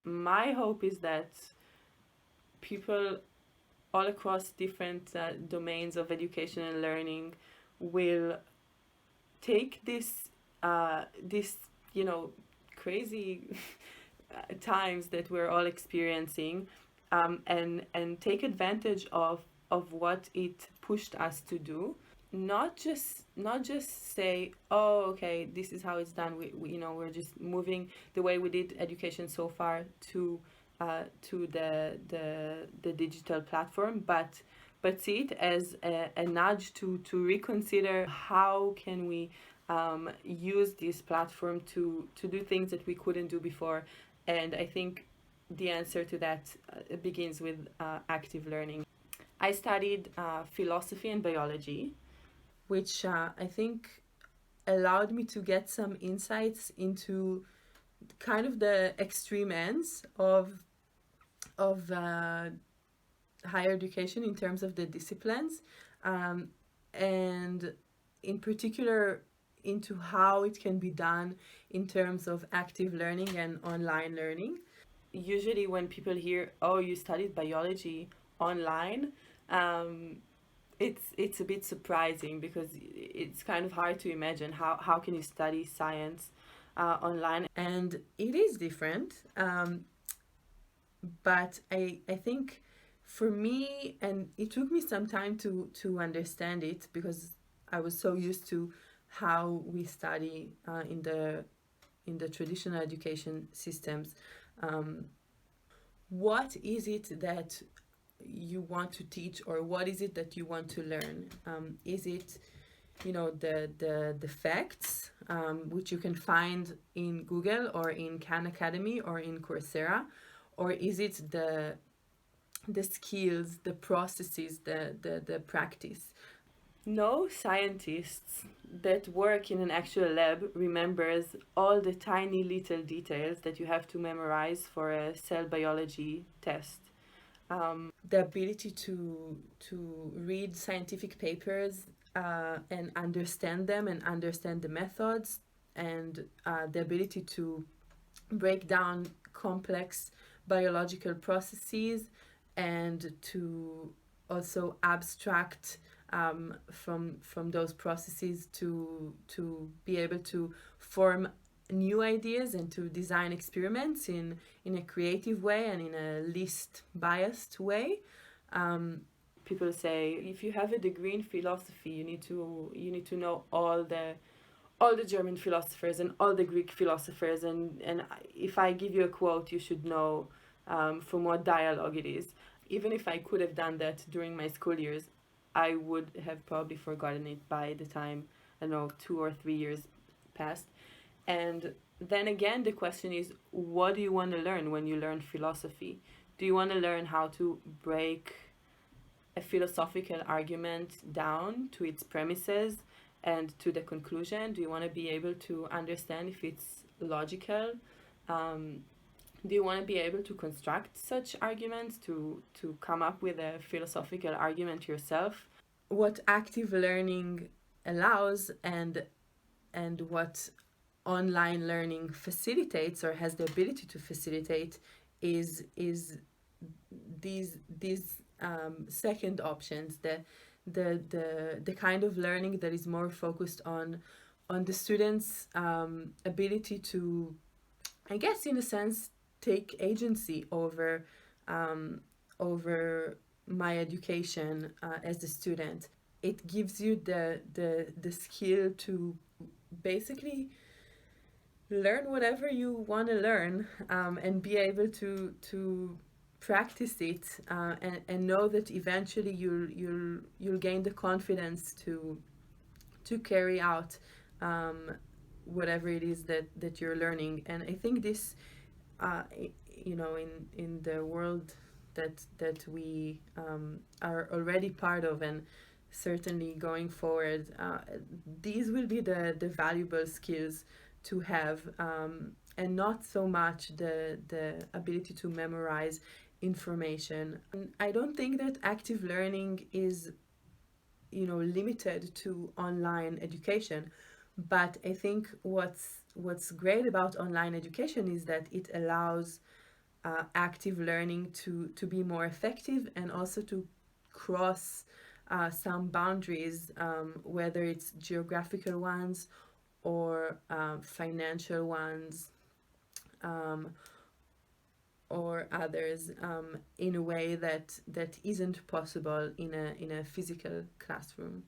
my hope is that people all across different domains of education and learning will take this crazy times that we're all experiencing, and take advantage of what it pushed us to do. Not just say, oh, okay, this is how it's done. We're just moving the way we did education so far to the digital platform, but see it as a nudge to reconsider how can we use this platform to do things that we couldn't do before. And I think the answer to that begins with active learning. I studied philosophy and biology, which I think allowed me to get some insights into kind of the extreme ends of higher education in terms of the disciplines, um, and in particular into how it can be done in terms of active learning and online learning. Usually, when people hear, "Oh, you studied biology online," um, it's a bit surprising because it's kind of hard to imagine how can you study science online, and it is different. But I think for me, and it took me some time to understand it because I was so used to how we study in the traditional education systems. Um, what is it that you want to teach, or what is it that you want to learn? Is it the facts, which you can find in Google or in Khan Academy or in Coursera, or is it the skills, the processes, the practice? No scientist that work in an actual lab remembers all the tiny little details that you have to memorize for a cell biology test. The ability to read scientific papers and understand them and understand the methods, and the ability to break down complex biological processes, and to also abstract from those processes to be able to form new ideas and to design experiments in a creative way and in a least biased way. People say if you have a degree in philosophy, you need to know all the German philosophers and all the Greek philosophers, and if I give you a quote, you should know from what dialogue it is. Even if I could have done that during my school years, I would have probably forgotten it by the time, I don't know, 2 or 3 years passed. And then again, the question is, what do you want to learn when you learn philosophy? Do you want to learn how to break a philosophical argument down to its premises and to the conclusion? Do you want to be able to understand if it's logical? Um, do you want to be able to construct such arguments, to come up with a philosophical argument yourself? What active learning allows, and what online learning facilitates or has the ability to facilitate, is these second options, the kind of learning that is more focused on the students' ability to, I guess, in a sense, take agency over my education as a student. It gives you the skill to basically learn whatever you want to learn, and be able to practice it, and know that eventually you'll gain the confidence to carry out whatever it is that you're learning. And I think this, uh, in the world that we are already part of, and certainly going forward, these will be the valuable skills to have, and not so much the ability to memorize information. And I don't think that active learning is limited to online education, but I think what's great about online education is that it allows active learning to be more effective, and also to cross some boundaries, whether it's geographical ones or financial ones, um, or others, in a way that isn't possible in a physical classroom.